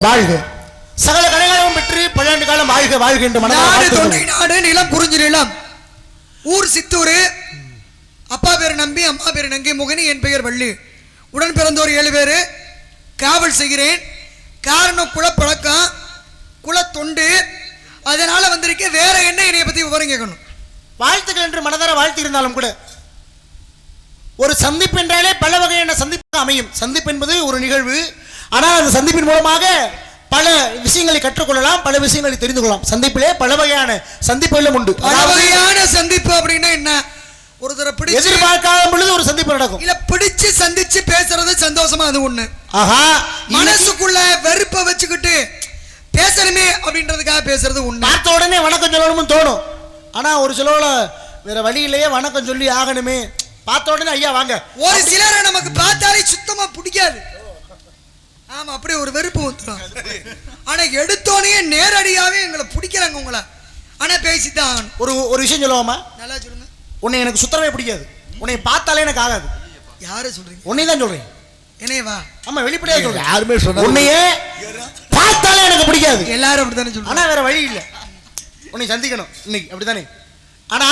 வாழ்க சகல கலைகளும் பெற்று பல்லாண்டு காலம் வாழ்க வாழ்க என்று நாடு தொண்டை நாடு நிலம் குறிஞ்சி நிலம் ஊர் சித்தூர் அப்பா பேர் நம்பி அம்மா பேர் நங்கை முகனி என் பெயர் வள்ளி உடன் பிறந்தோர் 7 பேர் காவல் செய்கிறேன் காரணம் குலப்பழக்கம் குல தொண்டு அதனால வந்திருக்கேன் வேற என்ன என்னைய பத்தி விவரம் கேட்கணும் வாழ்த்துக்கள் என்று மனதார வாழ்த்து இருந்தாலும் கூட ஒரு சந்திப்பு என்றாலே பல வகையான சந்திப்பு அமையும் சந்திப்பு என்பது ஒரு நிகழ்வு ஆனால் அந்த சந்திப்பின் மூலமாக பல விஷயங்களை கற்றுக்கொள்ளலாம் பல விஷயங்களை தெரிந்து கொள்ளலாம் சந்திப்பிலே பல வகையான சந்திப்புகளும் உண்டு பல வகையான சந்திப்பு அப்படின்னா என்ன ஒருத்தரை பிடிச்சு எதிர்பார்க்காத பொழுது ஒரு சந்திப்பு நடக்கும் இல்ல பிடிச்சு சந்திச்சு பேசுறது சந்தோஷமா அது ஒண்ணு ஆஹா மனசுக்குள்ள வெறுப்பை வச்சுக்கிட்டு பேசணுமே அப்படின்றதுக்காக பேசுறது ஒண்ணு பார்த்த உடனே வணக்கம் சொல்லணும்னு தோணும் ஆனா ஒரு சிலோல வேற வழியிலேயே வணக்கம் சொல்லி ஆகணுமே பார்த்த உடனே ஐயா வாங்க ஒரு சிலரை நமக்கு பார்த்தாலே சுத்தமா பிடிக்காது ஆமா அப்படி ஒரு வெறுப்பு வந்துடும் ஆனா எடுத்தோனே நேரடியாவே எங்களை பிடிக்கிறாங்க உங்களை ஆனா பேசித்தான் ஒரு விஷயம் சொல்லுவாமா நல்லா சொல்லுங்க உன்னை எனக்கு சுத்தமே பிடிக்காது உன்னை பார்த்தாலே எனக்கு ஆகாது யாரை சொல்றீங்க உன்னை தான் சொல்றேன் என்னையவா ஆமா வெளிப்படையா சொல்றேன் யாருமே சொன்ன உன்னையே பார்த்தாலே எனக்கு பிடிக்காது எல்லாரும் அப்படித்தானே சொல்றாங்க ஆனா வேற வழி இல்லை உன்னை சந்திக்கணும் இன்னைக்கு அப்படித்தானே ஆனா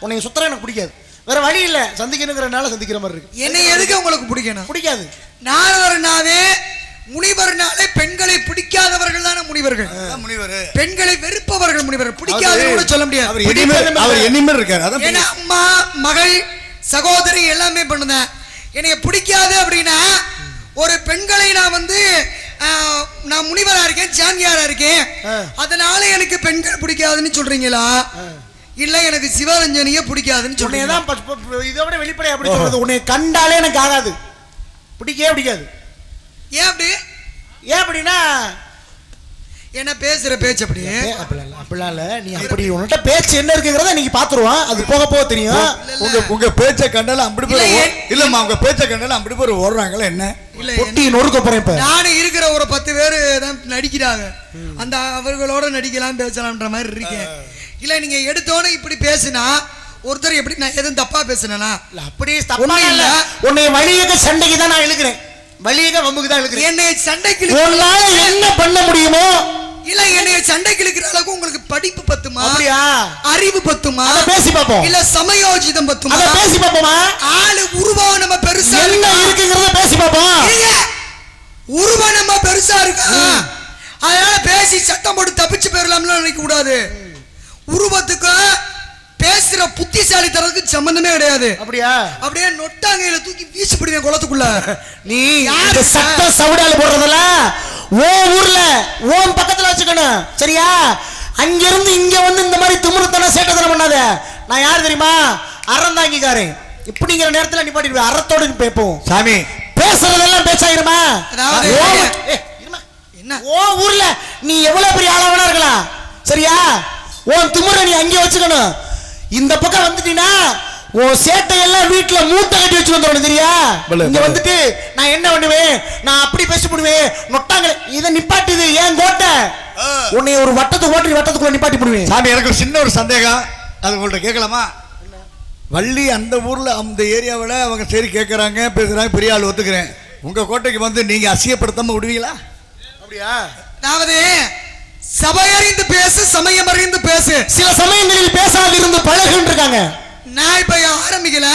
உன்னை சுத்தரம் எனக்கு பிடிக்காது வேற வழி இல்ல சந்திக்கணுங்கிறனால சந்திக்கிற மாதிரி இருக்கு என்னை எதுக்கு உங்களுக்கு பிடிக்கணும் பிடிக்காது நாரதர்னாவே முனிவர்னாலே பெண்களை பிடிக்காதவர்கள் தானே முனிவர்கள் முனிவர் பெண்களை வெறுப்பவர்கள் முனிவர்கள் பிடிக்காதுன்னு கூட சொல்ல முடியாது அவர் எண்ணிமர் இருக்காரு ஏன்னா அம்மா மகள் சகோதரி எல்லாமே பண்ணுதேன் என்னைய பிடிக்காது அப்படின்னா ஒரு பெண்களை நான் வந்து நான் முனிவரா இருக்கேன் சாமியாரா இருக்கேன் அதனால எனக்கு பெண்கள் பிடிக்காதுன்னு சொல்றீங்களா இல்ல எனக்கு சிவரஞ்சனியே பிடிக்காதுன்னு சொல்றீங்க இதை விட வெளிப்படையா அப்படி சொல்றது உன்னை கண்டாலே எனக்கு ஆகாது பிடிக்கவே பிடிக்காது ஏன் அப்படி ஏன் அப்படின்னா என்ன பேசுற பேச்சு அப்படி அப்படிலாம் இல்ல நீ அப்படி உன்கிட்ட பேச்சு என்ன இருக்குங்கிறத நீங்க பாத்துருவான் அது போக போக தெரியும் உங்க பேச்சை கண்டாலும் அப்படி போய் இல்லம்மா உங்க பேச்சை கண்டாலும் அப்படி போய் ஓடுறாங்களா என்ன பொட்டி நொறுக்க போறேன் இப்ப நானும் இருக்கிற ஒரு 10 பேர் தான் நடிக்கிறாங்க அந்த அவர்களோட நடிக்கலாம் பேசலாம்ன்ற மாதிரி இருக்கேன் இல்ல நீங்க எடுத்தோன்னு இப்படி பேசினா ஒருத்தர் எப்படி நான் எதுவும் தப்பா பேசினா அப்படி தப்பா இல்ல உன்னை வழியக சண்டைக்கு தான் நான் இழுக்கிறேன் வழியக வம்புக்கு தான் இழுக்கிறேன் என்னை சண்டைக்கு என்ன பண்ண முடியுமோ இல்ல என்னைய சண்டைக்கு இழுக்கிற அளவுக்கு உங்களுக்கு படிப்பு பத்துமா அப்படியா அறிவு பத்துமா பேசி பாப்போம் இல்ல சமயோஜிதம் பத்துமா பேசி பாப்போமா ஆளு உருவம் நம்ம பெருசா என்ன இருக்குங்கறத பேசி பாப்போம் உருவம் நம்ம பெருசா இருக்கு அதனால பேசி சத்தம் போட்டு தப்பிச்சு போயிடலாம்னு நினைக்க கூடாது உருவத்துக்கு பேசுற புத்திசாலித்தனத்துக்கு சம்பந்தமே கிடையாது அப்படியா அப்படியே நொட்டாங்கையில தூக்கி வீசி பிடிவேன் குளத்துக்குள்ள நீ இந்த சட்ட சவுடால போடுறதுல ஓ ஊர்ல ஓம் பக்கத்துல வச்சுக்கணும் சரியா அங்கிருந்து இங்க வந்து இந்த மாதிரி திமிருத்தன சேட்டத்தனம் பண்ணாத நான் யார் தெரியுமா அறந்தாங்கிக்காரன் இப்படிங்கிற நேரத்துல நிப்பாட்டிடுவேன் அறத்தோடு பேப்போம் சாமி பேசுறதெல்லாம் பேசாயிருமா என்ன ஓ ஊர்ல நீ எவ்வளவு பெரிய ஆளவனா இருக்கலாம் சரியா உன் திமுறை நீ அங்கே வச்சுக்கணும் இந்த பக்கம் வந்துட்டீங்கன்னா உன் சேட்டை எல்லாம் வீட்டுல மூட்டை கட்டி வச்சு வந்துடணும் தெரியா இங்க வந்துட்டு நான் என்ன பண்ணுவேன் நான் அப்படி பேசி போடுவேன் நொட்டாங்க இதை நிப்பாட்டுது ஏன் கோட்டை உன்னை ஒரு வட்டத்துக்குள்ள நிப்பாட்டி போடுவேன் சாமி எனக்கு ஒரு சின்ன ஒரு சந்தேகம் அது உங்கள்ட்ட கேட்கலாமா வள்ளி அந்த ஊர்ல அந்த ஏரியாவில் அவங்க சரி கேட்கறாங்க பேசுறாங்க பெரிய ஆள் ஒத்துக்கிறேன் உங்க கோட்டைக்கு வந்து நீங்க அசியப்படுத்தாம விடுவீங்களா அப்படியா அதாவது சபையறிந்து பேசு சமயம் அறிந்து பேசு சில சமயங்களில் பேசாது இருந்து பழகுன்னு இருக்காங்க நான் இப்ப ஆரம்பிக்கல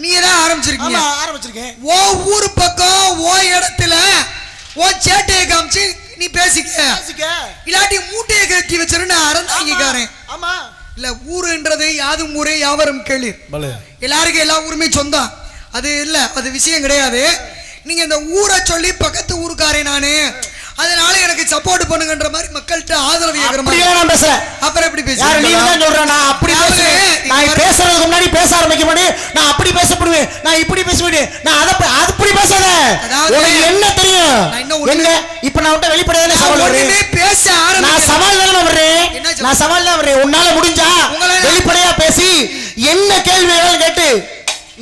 நீ தான் ஆரம்பிச்சிருக்கேன் ஓ ஊர் பக்கம் ஓ இடத்துல ஓ சேட்டையை காமிச்சு நீ பேசிக்க இல்லாட்டி மூட்டையை கட்டி வச்சிரு நான் அறந்தாங்கிக்காரன் ஆமா இல்ல ஊருன்றது யாதும் ஊரே யாவரும் கேளு எல்லாருக்கும் எல்லா ஊருமே சொந்தம் அது இல்ல அது விஷயம் கிடையாது நீங்க இந்த ஊரை சொல்லி பக்கத்து ஊருக்காரே நானு அதனால எனக்கு சப்போர்ட் பண்ணுங்கன்ற மாதிரி மக்கள்கிட்ட ஆதரவு கேக்குற மாதிரி நான் பேசுறேன் அப்புறம் எப்படி பேசுறேன் நீ தான் சொல்ற நான் அப்படி பேசுறேன் நான் பேசுறதுக்கு முன்னாடி பேச ஆரம்பிக்க மாட்டேன் நான் அப்படி பேசப்படுவேன் நான் இப்படி பேசுவேன் நான் அப்படி பேசாத உனக்கு என்ன தெரியும் என்ன இப்ப நான் விட்ட வெளிப்படையான சவால் வரேன் பேச நான் சவால் தான் வர்றேன் உன்னால முடிஞ்சா வெளிப்படையா பேசி என்ன கேள்வி வேணாலும் கேட்டு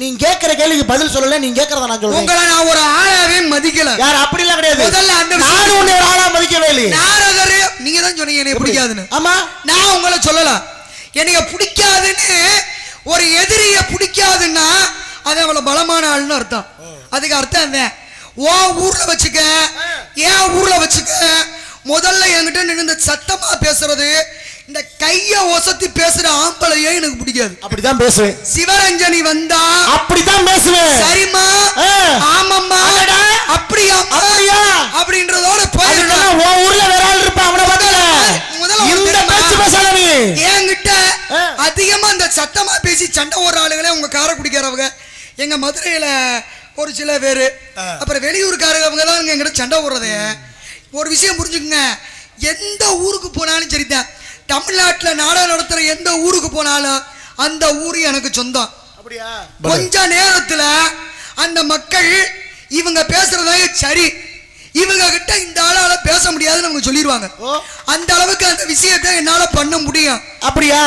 நீங்க கேக்குற கேள்விக்கு பதில் சொல்லல நீங்க கேக்குறத நான் சொல்றேன் உங்களை நான் ஒரு ஆளாவே மதிக்கல யார் அப்படி எல்லாம் கிடையாது முதல்ல அந்த நான் உன்னை ஒரு ஆளா மதிக்கவே இல்லையே நாரதர் நீங்க தான் சொன்னீங்க எனக்கு பிடிக்காதுன்னு ஆமா நான் உங்களை சொல்லலாம் எனக்கு பிடிக்காதுன்னு ஒரு எதிரிய பிடிக்காதுன்னா அது அவ்வளவு பலமான ஆள்னு அர்த்தம் அதுக்கு அர்த்தம் என்ன உன் ஊர்ல வச்சுக்க, என் ஊர்ல வச்சுக்க. முதல்ல என்கிட்ட நின்று சத்தமா பேசுறது, இந்த கைய ஒசத்தி பேசுற ஆம்பளையே எனக்கு பிடிக்காது. அப்படிதான் பேசுவேன். சிவரஞ்சனி வந்தா அப்படிதான் பேசுவேன். சரிம்மா, ஆமாம்மா, அப்படியா அப்படின்றதோட போயிடுறா. உன் ஊர்ல வேற ஆள் இருப்பா, அவனை பார்த்தல இந்த பேச்சு பேசாத நீ. என்கிட்ட அதிகமா இந்த சத்தமா பேசி சண்டை ஓடுற ஆளுகளே உங்க காரை குடிக்கிறவங்க. எங்க மதுரையில ஒரு சில பேரு, அப்புறம் வெளியூருக்காரங்க தான் எங்கிட்ட சண்டை ஓடுறதே. ஒரு விஷயம் புரிஞ்சுக்குங்க, எந்த ஊருக்கு போனாலும் சரிதான், தமிழ்நாட்டில் நாடகம் நடத்துற எந்த ஊருக்கு போனாலும் அந்த ஊரு எனக்கு சொந்தம். கொஞ்ச நேரத்துல அந்த மக்கள் இவங்க பேசுறதே சரி, இவங்க கிட்ட இந்த ஆளால பேச முடியாதுன்னு அவங்க சொல்லிடுவாங்க. அந்த அளவுக்கு அந்த விஷயத்தை என்னால பண்ண முடியும். அப்படியா?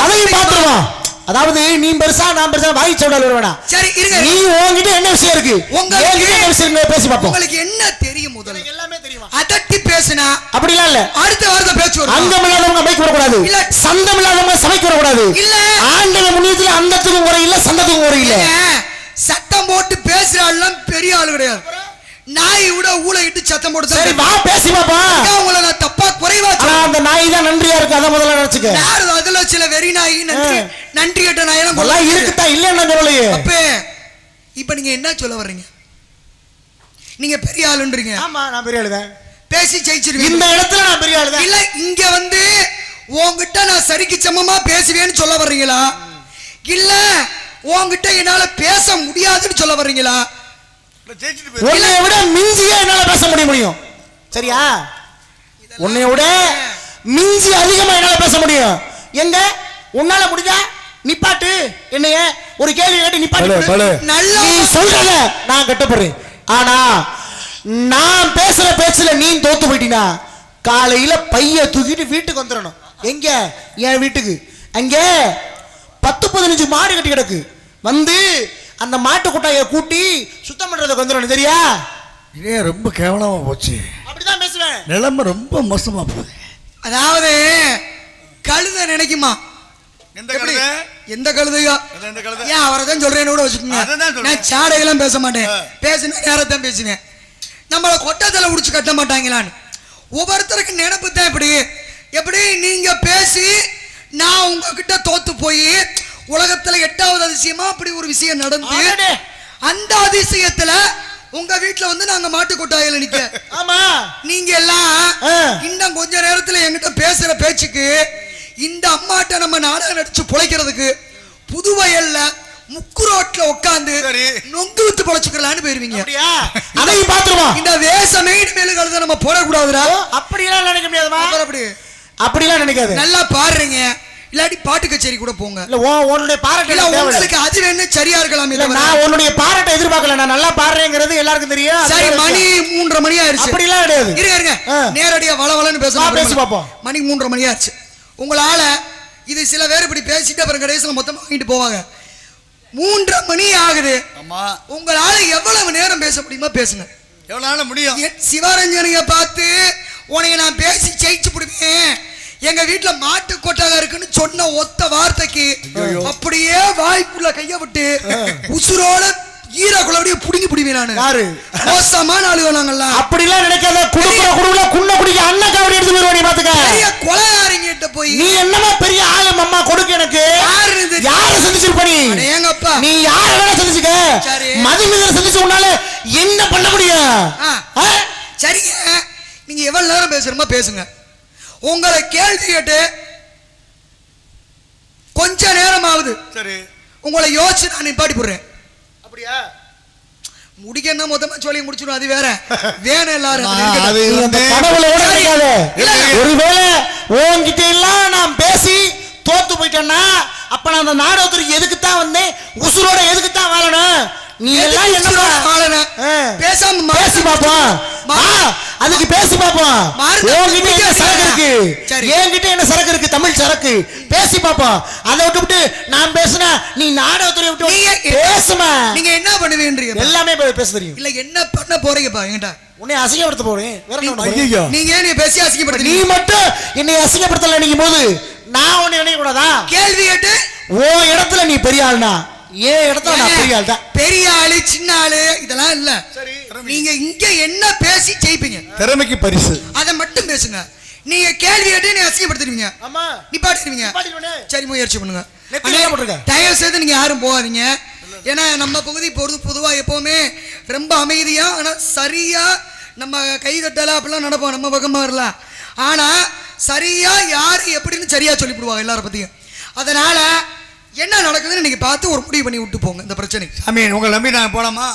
அதையும் பாத்துருவோம். அதாவது நீ பெருசா நான் பெருசா வாய் சொல்ல வேணாம். சரி இருங்க, நீ உன்கிட்ட என்ன விஷயம் இருக்கு, உங்களுக்கு என்ன விஷயம் பேசி பாப்போம். உங்களுக்கு என்ன தெரியும்? முதல்ல எல்லாமே தெரியும். அதட்டி பேசினா அப்படிலாம் இல்ல, அடுத்த வார்த்தை பேச்சு வரும். அங்கம் இல்லாதவங்க பைக் வரக்கூடாது, இல்ல சந்தம் இல்லாதவங்க சபைக்கு வரக்கூடாது, இல்ல ஆண்டவன் முன்னியத்துல அந்தத்துக்கும் முறை இல்ல சந்தத்துக்கும் முறை இல்ல. சத்தம் போட்டு பேசுற ஆளுலாம் பெரிய ஆளு கிடையாது. நாய் விட ஊழ இட்டு சத்தம் போட்டு சரி வா பேசி பாப்பா. உங்களை நான் தப்பா குறைவா அந்த நாய் தான் நன்றியா இருக்கு, அத முதல்ல நினைச்சுக்க. யாரு அதுல சில வெறி நாய், நன்றி கேட்ட நாய் எல்லாம் இருக்குதா இல்லன்னா சொல்லலையே. அப்ப இப்ப நீங்க என்ன சொல்ல வர்றீங்க? நீங்க பெரிய ஆளுன்றீங்க. ஆமா நான் பெரிய ஆளுதான், பேசி ஜெயிச்சிருவீங்க. இந்த இடத்துல நான் பெரிய ஆளுதான். இல்ல இங்க வந்து உன்கிட்ட நான் சரிக்கு சமமா பேசுவேன்னு சொல்ல வர்றீங்களா, இல்ல உன்கிட்ட என்னால பேச முடியாதுன்னு சொல்ல வர்றீங்களா? உன்னை விட மிஞ்சியா என்னால பேச முடியும். சரியா? உன்னை விட மிஞ்சி அதிகமா என்னால பேச முடியும். எங்க உன்னால முடிஞ்சா நிப்பாட்டு, என்னைய ஒரு கேள்வி கேட்டு நிப்பாட்டு. நீ சொல்றத நான் கட்டப்படுறேன், ஆனா நான் பேசுற பேச்சுல நீ தோத்து போயிட்டீனா காலையில பைய தூக்கிட்டு வீட்டுக்கு வந்துடணும். எங்க? என் வீட்டுக்கு. அங்க 10-15 மாடு கட்டி கிடக்கு, வந்து அந்த மாட்டு கொட்டாயை கூட்டி சுத்தம் பண்றதுக்கு வந்துடணும். சரியா? இதே ரொம்ப கேவலமா போச்சு. அப்படிதான் பேசுவேன். நிலைமை ரொம்ப மோசமா போகுது. அதாவது கழுத நினைக்குமா, எந்த கழுதையா ஏன் அவரை தான் சொல்றேன்னு கூட வச்சுக்கோங்க. நான் சாடையெல்லாம் பேச மாட்டேன், பேசினா நேரத்தான் பேசுவேன். நம்மளை கொட்டத்தில் உடிச்சு கட்ட மாட்டாங்களான்னு ஒவ்வொருத்தருக்கு நினைப்பு தான். எப்படி நீங்க பேசி நான் உங்ககிட்ட தோத்து போய் உலகத்துல 8வது அதிசயமா அப்படி ஒரு விஷயம் நடந்து, அந்த அதிசயத்துல உங்க வீட்டுல வந்து நாங்க மாட்டு கொட்டாயில நிக்க. ஆமா, நீங்க எல்லாம் இன்னும் கொஞ்ச நேரத்துல என்கிட்ட பேசுற பேச்சுக்கு இந்த அம்மாட்ட நம்ம நாடகம் நடிச்சு பொழைக்கிறதுக்கு புதுவயல்ல முக்குரோட்ல உட்காந்து நொங்கு வித்து பொழைச்சுக்கலான்னு போயிருவீங்க. அதையும் பாத்துருவோம். இந்த வேஷமே மேல கழுத நம்ம போடக்கூடாதுடா. அப்படிலாம் நினைக்க முடியாதுமா, அப்படிலாம் நினைக்காது. நல்லா பாடுறீங்க, இல்லாட்டி பாட்டு கச்சேரி கூட போங்க. இல்ல உன்னுடைய பாராட்டு உங்களுக்கு அது வேணும், சரியா இருக்கலாம். இல்ல நான் உன்னுடைய பாராட்டை எதிர்பார்க்கல, நான் நல்லா பாடுறேங்கிறது எல்லாருக்கும் தெரியும். சரி மணி 3:30 மணி ஆயிருச்சு. அப்படிலாம் கிடையாது. இருங்க நேரடியா வளவலன்னு பேசி பாப்போம். மணி 3:30 மணி ஆச்சு. உங்களால இது சில பேர் இப்படி பேசிட்டு அப்புறம் கடைசியில் மொத்தமா வாங்கிட்டு போவாங்க. 3:30 மணி ஆகுது. உங்களால எவ்வளவு நேரம் பேச முடியுமா பேசுங்க. எவ்வளவு நாள் முடியும்? சிவரஞ்சனிய பார்த்து உனைய நான் பேசி ஜெயிச்சு விடுவேன், எங்க வீட்டுல மாட்டு கொட்டாக இருக்குன்னு சொன்ன ஒத்த வார்த்தைக்கு அப்படியே வாய்ப்புள்ள கைய விட்டு உசுரோட ஈரக்குள்ள புடிங்கி பிடிவேன். நானு யாரு மோசமான ஆளுங்க நாங்கல்ல. அப்படிலாம் நினைக்காத. குடுக்குற குடுக்குல குன்ன குடிக்க அண்ணன் கவடி எடுத்து போய் பாத்துக்க. பெரிய கொலையாரிங்கிட்ட போய் நீ என்னமா பெரிய ஆளு அம்மா கொடுக்க எனக்கு. யாரை சந்திச்சிருப்ப நீ? எங்க அப்பா. நீ யார வேணா சந்திச்சுக்க, மதுமிதரை சந்திச்சு உன்னால என்ன பண்ண முடியும்? சரிங்க, நீங்க எவ்வளவு நேரம் பேசுறோமா பேசுங்க. உங்களை கேள்வி கேட்டு கொஞ்ச நேரம் ஆகுது. சரி, உங்களை யோசிச்சு நான் நிப்பாட்டி போடுறேன். அப்படியா? முடிக்கணும் மொத்தமா சொல்லி முடிச்சிடும், அது வேற வேணும். எல்லாரும் ஒருவேளை உன்கிட்ட எல்லாம் நான் பேசி தோத்து போயிட்டேன்னா அப்ப நான் அந்த நாடகத்துக்கு எதுக்குத்தான் வந்தேன், உசுரோட எதுக்குத்தான் வாழணும்? நீ எல்லாம் என்ன பேசாம பேசி பாப்போம். அதுக்கு பேசி பாப்போம். என்ன சரக்கு இருக்கு, என்கிட்ட என்ன சரக்கு இருக்கு, தமிழ் சரக்கு. பேசி பாப்போம். அதை விட்டு நான் பேசுனா நீ நாடகத்துறை விட்டு பேசுமா? நீங்க என்ன பண்ணுவீங்க? எல்லாமே பேச தெரியும். இல்ல என்ன பண்ண போறீங்கப்பா என்கிட்ட? உன்னை அசிங்கப்படுத்த போறேன். நீங்க ஏன் பேசி அசிங்கப்படுத்த? நீ மட்டும் என்னை அசிங்கப்படுத்தல நினைக்கும் போது நான் உன்னை நினைக்க கூடாதா? கேள்வி கேட்டு உன் இடத்துல நீ பெரிய ஆள்னா ஏன் இடத்துல நான் பெரிய ஆள் தான். பெரிய ஆளு சின்ன ஆளு இதெல்லாம் இல்ல. நீங்க இங்க என்ன பேசி ஜெயிப்பீங்க? திறமைக்கு பரிசு. அதை மட்டும் பேசுங்க. நீங்க கேள்வி கேட்டு நீங்க அசிங்கப்படுத்துவீங்க, ஆமா நிப்பாட்டிடுவீங்க. நிப்பாட்டிடுவேனே. சரி, முயற்சி பண்ணுங்க. நெத்தியில எல்லாம் போட்டுருங்க. தயவு செய்து நீங்க யாரும் போகாதீங்க. ஏன்னா நம்ம பகுதி பொதுவா எப்பவுமே ரொம்ப அமைதியா, ஆனா சரியா நம்ம கை தட்டல அப்படிலாம் நடப்போம் நம்ம பக்கமா வரலாம். ஆனா சரியா யாரு எப்படின்னு சரியா சொல்லிவிடுவாங்க எல்லார பத்தியும். அதனால என்ன நடக்குதுன்னு இன்னைக்கு பார்த்து ஒரு முடிவு பண்ணி விட்டு போங்க இந்த பிரச்சனை. சாமி உங்களை நம்பி நான் போலாமா?